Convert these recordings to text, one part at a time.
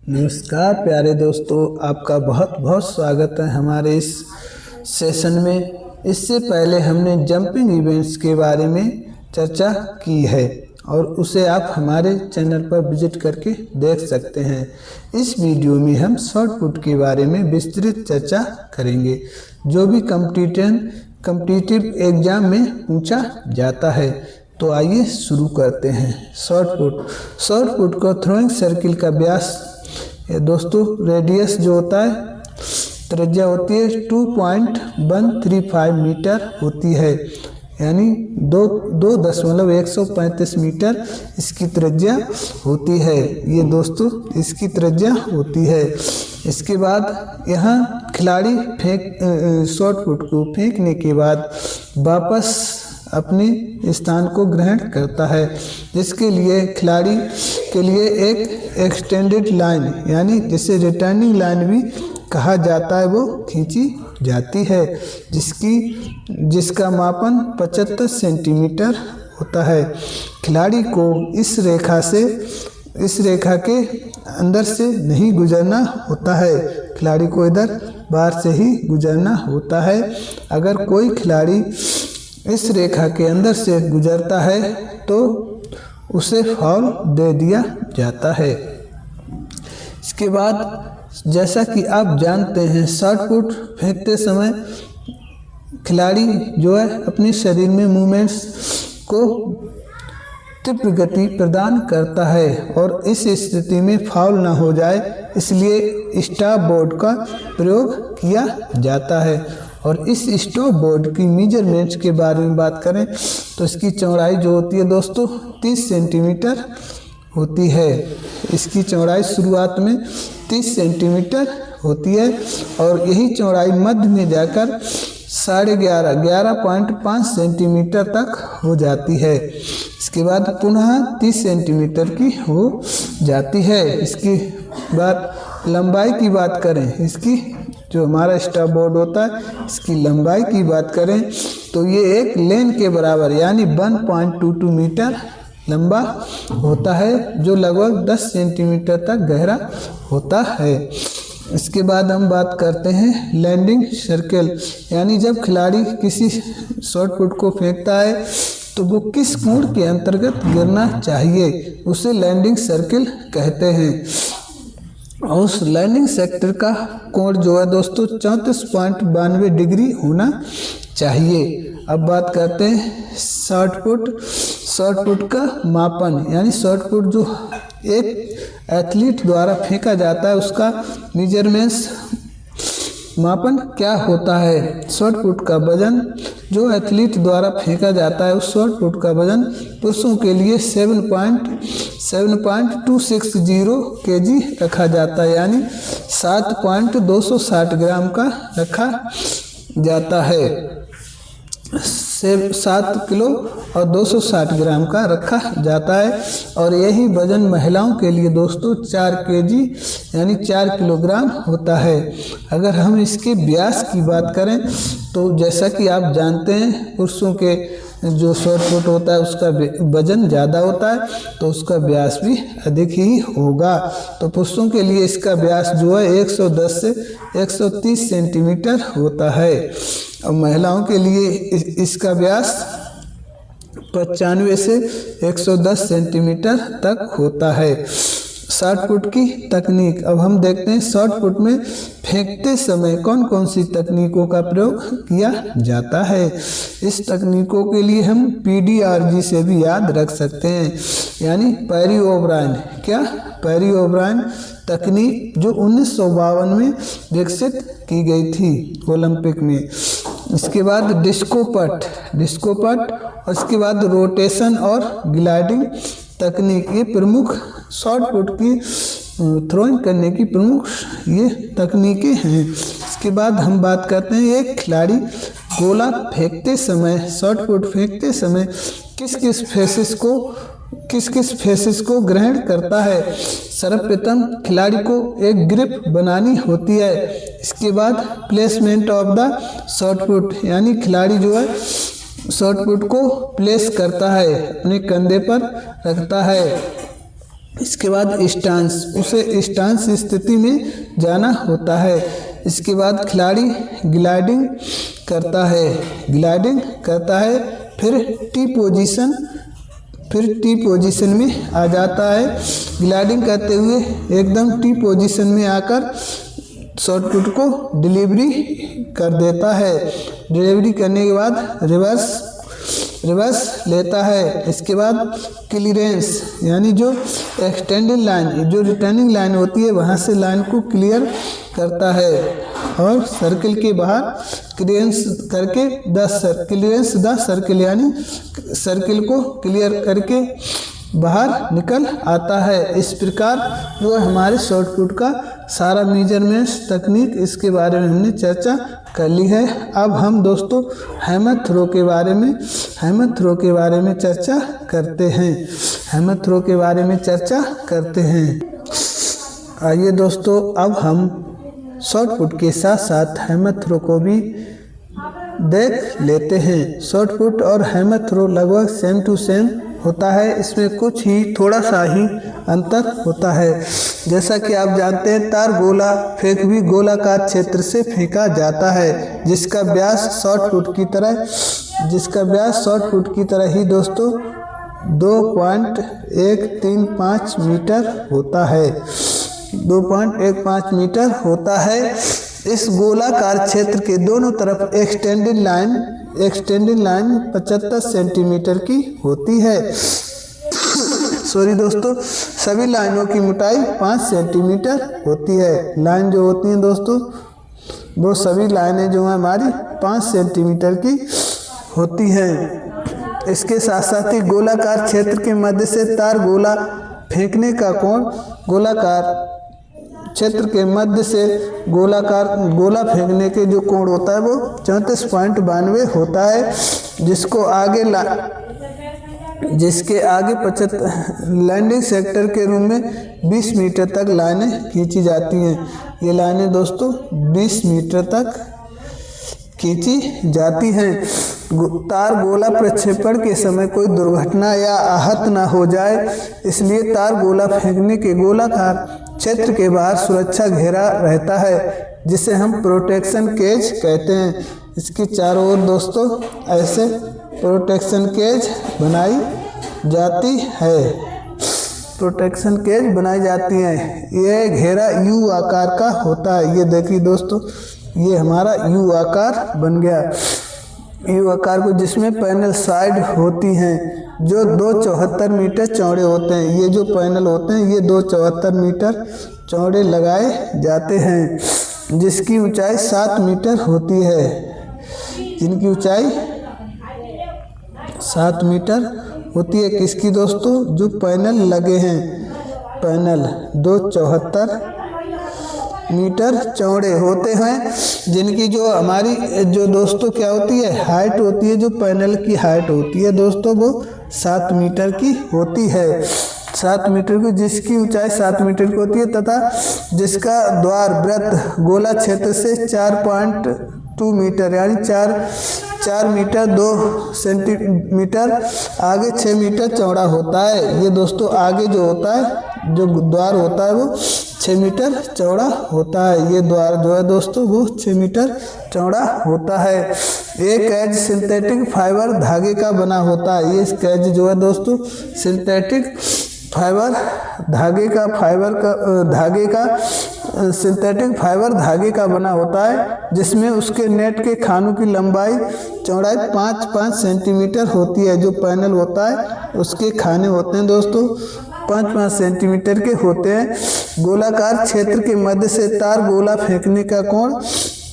नमस्कार प्यारे दोस्तों, आपका बहुत बहुत स्वागत है हमारे इस सेशन में। इससे पहले हमने जंपिंग इवेंट्स के बारे में चर्चा की है और उसे आप हमारे चैनल पर विजिट करके देख सकते हैं। इस वीडियो में हम शॉट पुट के बारे में विस्तृत चर्चा करेंगे, जो भी कॉम्पिटिटिव एग्जाम में पूछा जाता है। तो आइए शुरू करते हैं। शॉट पुट को थ्रोइंग सर्किल का व्यास दोस्तों रेडियस जो होता है, त्रिज्या होती है 2.135 मीटर होती है, यानी 2.135 मीटर इसकी त्रिज्या होती है। ये दोस्तों इसकी त्रिज्या होती है। इसके बाद यहाँ खिलाड़ी शॉट पुट को फेंकने के बाद वापस अपने स्थान को ग्रहण करता है, जिसके लिए खिलाड़ी के लिए एक एक्सटेंडेड लाइन यानी जिसे रिटर्निंग लाइन भी कहा जाता है वो खींची जाती है, जिसका मापन 75 सेंटीमीटर होता है। खिलाड़ी को इस रेखा के अंदर से नहीं गुजरना होता है, खिलाड़ी को इधर बाहर से ही गुजरना होता है। अगर कोई खिलाड़ी इस रेखा के अंदर से गुजरता है तो उसे फाउल दे दिया जाता है। इसके बाद जैसा कि आप जानते हैं, शॉट पुट फेंकते समय खिलाड़ी जो है अपने शरीर में मूवमेंट्स को तीव्र गति प्रदान करता है और इस स्थिति में फाउल ना हो जाए, इसलिए स्टॉप बोर्ड का प्रयोग किया जाता है। और इस स्टॉप बोर्ड की मेजरमेंट्स के बारे में बात करें तो इसकी चौड़ाई जो होती है दोस्तों 30 सेंटीमीटर होती है। इसकी चौड़ाई शुरुआत में 30 सेंटीमीटर होती है और यही चौड़ाई मध्य में जाकर 11.5 सेंटीमीटर तक हो जाती है। इसके बाद पुनः 30 सेंटीमीटर की हो जाती है। इसकी बाद लंबाई की बात करें, इसकी जो हमारा स्टॉप बोर्ड होता है इसकी लंबाई की बात करें तो ये एक लेन के बराबर यानी 1.22 मीटर लंबा होता है, जो लगभग 10 सेंटीमीटर तक गहरा होता है। इसके बाद हम बात करते हैं लैंडिंग सर्कल, यानी जब खिलाड़ी किसी शॉट पुट को फेंकता है तो वो किस कोण के अंतर्गत गिरना चाहिए, उसे लैंडिंग सर्कल कहते हैं। और उस लैंडिंग सेक्टर का कोण जो है दोस्तों 34.92 डिग्री होना चाहिए। अब बात करते हैं शॉट पुट का मापन, यानी शॉट पुट जो एक एथलीट द्वारा फेंका जाता है उसका मेजरमेंट्स मापन क्या होता है। शॉट पुट का वजन जो एथलीट द्वारा फेंका जाता है उस शॉट पुट का वजन पुरुषों के लिए 7.260 kg रखा जाता है, यानी 7.260 ग्राम का रखा जाता है। 7 किलो और 260 ग्राम का रखा जाता है। और यही वजन महिलाओं के लिए दोस्तों 4 kg यानी 4 किलोग्राम होता है। अगर हम इसके व्यास की बात करें तो जैसा कि आप जानते हैं पुरुषों के जो शॉट पुट होता है उसका वजन ज़्यादा होता है तो उसका व्यास भी अधिक ही होगा। तो पुरुषों के लिए इसका व्यास जो है 110 से 130 सेंटीमीटर होता है और महिलाओं के लिए इसका व्यास 95 से 110 सेंटीमीटर तक होता है। शॉट पुट की तकनीक अब हम देखते हैं। शॉट पुट में फेंकते समय कौन कौन सी तकनीकों का प्रयोग किया जाता है। इस तकनीकों के लिए हम PDRG से भी याद रख सकते हैं, यानी पैरी ओब्रायन तकनीक जो 1952 में विकसित की गई थी ओलंपिक में। इसके बाद डिस्को पट और इसके बाद रोटेशन और ग्लाइडिंग तकनीक, ये प्रमुख शॉट पुट की थ्रोइंग करने की प्रमुख ये तकनीकें हैं। इसके बाद हम बात करते हैं एक खिलाड़ी गोला फेंकते समय, शॉट पुट फेंकते समय किस किस फेसेस को ग्रहण करता है। सर्वप्रथम खिलाड़ी को एक ग्रिप बनानी होती है। इसके बाद placement of the shot put, यानी खिलाड़ी जो है शॉट पुट को प्लेस करता है, अपने कंधे पर रखता है। इसके बाद स्टांस, उसे स्टांस स्थिति में जाना होता है। इसके बाद खिलाड़ी ग्लाइडिंग करता है, फिर टी पोजीशन में आ जाता है। ग्लाइडिंग करते हुए एकदम टी पोजीशन में आकर शॉट पुट को डिलीवरी कर देता है। डिलीवरी करने के बाद रिवर्स लेता है। इसके बाद क्लियरेंस, यानी जो एक्सटेंडेड लाइन, जो रिटर्निंग लाइन होती है वहाँ से लाइन को क्लियर करता है और सर्किल के बाहर क्लियरेंस करके 10 सर्किल, यानी सर्किल को क्लियर करके बाहर निकल आता है। इस प्रकार जो हमारे शॉट पुट का सारा मेजरमेंट्स तकनीक, इसके बारे में हमने चर्चा कर ली है। अब हम दोस्तों हैमर थ्रो के बारे में चर्चा करते हैं। आइए दोस्तों, अब हम शॉट पुट के साथ साथ हैमर थ्रो को भी देख लेते हैं। शॉट पुट और हैमर थ्रो लगभग सेम टू सेम होता है, इसमें कुछ ही थोड़ा सा ही अंतर होता है। जैसा कि आप जानते हैं, तार गोला फेंक भी गोलाकार क्षेत्र से फेंका जाता है, जिसका व्यास शॉट पुट की तरह ही दोस्तों 2.135 मीटर होता है। 2.15 मीटर होता है। इस गोलाकार क्षेत्र के दोनों तरफ एक्सटेंडेड लाइन 75 सेंटीमीटर की होती है। सॉरी दोस्तों, सभी लाइनों की मोटाई 5 सेंटीमीटर होती है। लाइन जो होती हैं दोस्तों, वो सभी लाइनें जो हैं हमारी 5 सेंटीमीटर की होती हैं। इसके साथ साथ ही गोलाकार क्षेत्र के मध्य से तार गोला फेंकने का कोण, गोलाकार क्षेत्र के मध्य से गोला फेंकने के जो कोण होता है वो 34.92 होता है, जिसके आगे 75 लैंडिंग सेक्टर के रूप में 20 मीटर तक लाइनें खींची जाती हैं। ये लाइनें दोस्तों 20 मीटर तक खींची जाती हैं। तार गोला प्रक्षेपण के समय कोई दुर्घटना या आहत न हो जाए, इसलिए तार गोला फेंकने के गोलाकार क्षेत्र के बाहर सुरक्षा घेरा रहता है, जिसे हम प्रोटेक्शन केज कहते हैं। इसके चारों ओर दोस्तों ऐसे प्रोटेक्शन केज बनाई जाती है। ये घेरा यू आकार का होता है। ये देखिए दोस्तों, ये हमारा यू आकार बन गया। यू आकार को, जिसमें पैनल साइड होती हैं जो 274 मीटर चौड़े होते हैं। ये जो पैनल होते हैं ये 274 मीटर चौड़े लगाए जाते हैं, जिसकी ऊंचाई 7 मीटर होती है। जिनकी ऊंचाई 7 मीटर होती है। किसकी दोस्तों? जो पैनल लगे हैं, पैनल 274 मीटर चौड़े होते हैं, जिनकी जो हमारी जो दोस्तों क्या होती है, हाइट होती है, जो पैनल की हाइट होती है दोस्तों वो 7 मीटर की होती है। 7 मीटर की, जिसकी ऊंचाई 7 मीटर की होती है तथा जिसका द्वार वृत्त गोला क्षेत्र से 4.2 मीटर यानी 4 मीटर 2 सेंटीमीटर आगे 6 मीटर चौड़ा होता है। ये दोस्तों आगे जो होता है, जो द्वार होता है वो 6 मीटर चौड़ा होता है। ये द्वार जो है दोस्तों वो 6 मीटर चौड़ा होता है। एक कैज सिंथेटिक फाइबर धागे का बना होता है। ये कैज जो है दोस्तों सिंथेटिक फाइबर धागे का बना होता है, जिसमें उसके नेट के खानों की लंबाई चौड़ाई 5 सेंटीमीटर होती है। जो पैनल होता है उसके खाने होते हैं दोस्तों 5 सेंटीमीटर के होते हैं। गोलाकार क्षेत्र के मध्य से तार गोला फेंकने का कोण,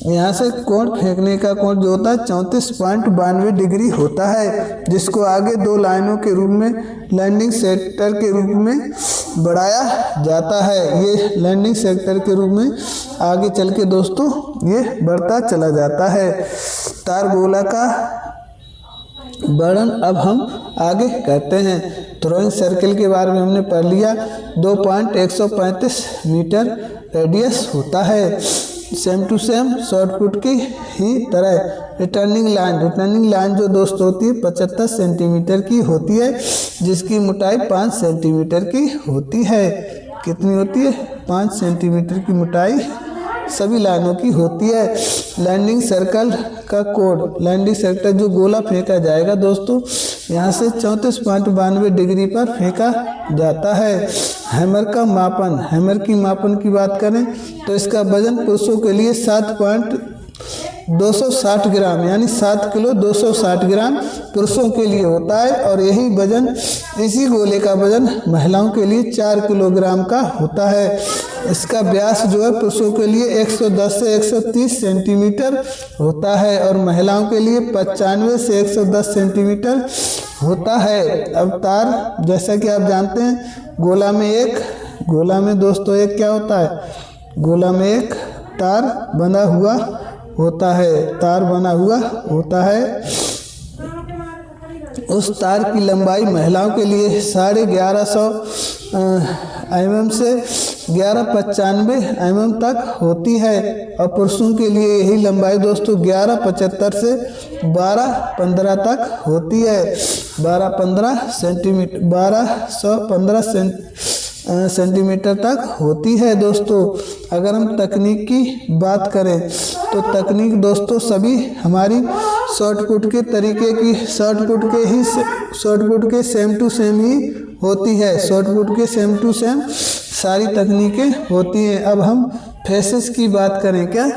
यहाँ से फेंकने का कोण जो होता है 34.92 डिग्री होता है, जिसको आगे 2 लाइनों के रूप में लैंडिंग सेक्टर के रूप में बढ़ाया जाता है। ये लैंडिंग सेक्टर के रूप में आगे चल के दोस्तों ये बढ़ता चला जाता है। तार गोला का वर्णन अब हम आगे करते हैं। थ्रोइंग सर्किल के बारे में हमने पढ़ लिया। 2.135 मीटर रेडियस होता है। Same to same short put की ही तरह रिटर्निंग लाइन जो दोस्तों होती है 75 सेंटीमीटर की होती है, जिसकी मोटाई 5 सेंटीमीटर की होती है। कितनी होती है? 5 सेंटीमीटर की मोटाई सभी लाइनों की होती है। लैंडिंग सर्कल का कोड, लैंडिंग सर्कल जो गोला फेंका जाएगा दोस्तों, यहाँ से 34.92 डिग्री पर फेंका जाता है। हैमर का मापन, हैमर की मापन की बात करें तो इसका वजन पुरुषों के लिए 7.260 ग्राम यानी 7 किलो 260 ग्राम पुरुषों के लिए होता है, और यही वजन, इसी गोले का वजन महिलाओं के लिए 4 किलोग्राम का होता है। इसका व्यास जो है पुरुषों के लिए 110 से 130 सेंटीमीटर होता है और महिलाओं के लिए 95 से 110 सेंटीमीटर होता है। अब तार, जैसा कि आप जानते हैं, गोला में दोस्तों एक क्या होता है? गोला में एक तार बंधा हुआ होता है। उस तार की लंबाई महिलाओं के लिए 1150 mm से 1195 mm तक होती है, और पुरुषों के लिए यही लंबाई दोस्तों 1175 से 1215 तक होती है। 1215 सेंटीमीटर तक होती है दोस्तों। अगर हम तकनीक की बात करें तो तकनीक दोस्तों सभी हमारी शॉर्ट पुट के तरीके की, शॉर्ट पुट के सेम टू सेम ही होती है। शॉर्ट पुट के सेम टू सेम सारी तकनीकें होती हैं। अब हम फेसेस की बात करें क्या?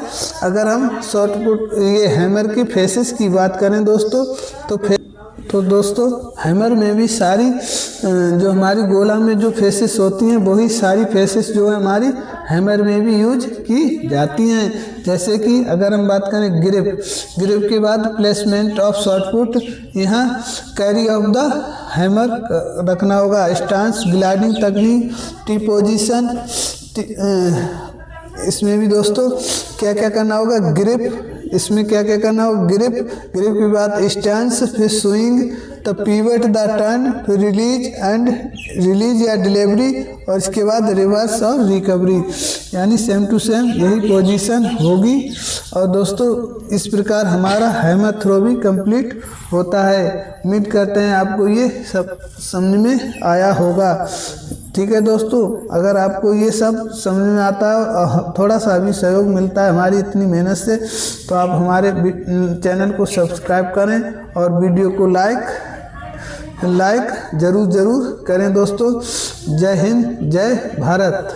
अगर हम शॉर्ट पुट ये हैमर के फेसेस की बात करें दोस्तों, तो दोस्तों हैमर में भी सारी जो हमारी गोला में जो फेसेस होती हैं वही सारी फेसेस जो है हमारी हैमर में भी यूज की जाती हैं। जैसे कि अगर हम बात करें ग्रिप के बाद प्लेसमेंट ऑफ शॉर्ट पुट, यहाँ कैरी ऑफ द हैमर रखना होगा। स्टांस, ग्लाइडिंग तकनीक, टी पोजीशन, इसमें भी दोस्तों क्या क्या करना होगा? इसमें क्या क्या करना होगा? ग्रिप के बाद स्टैंस, फिर स्विंग, तब पीवट, द टर्न, फिर रिलीज या डिलीवरी, और इसके बाद रिवर्स और रिकवरी, यानी सेम टू सेम यही पोजीशन होगी। और दोस्तों इस प्रकार हमारा हैमर थ्रो भी कंप्लीट होता है। उम्मीद करते हैं आपको ये सब समझ में आया होगा। ठीक है दोस्तों, अगर आपको ये सब समझ में आता है और थोड़ा सा भी सहयोग मिलता है हमारी इतनी मेहनत से, तो आप हमारे चैनल को सब्सक्राइब करें और वीडियो को लाइक ज़रूर करें दोस्तों। जय हिंद, जय भारत।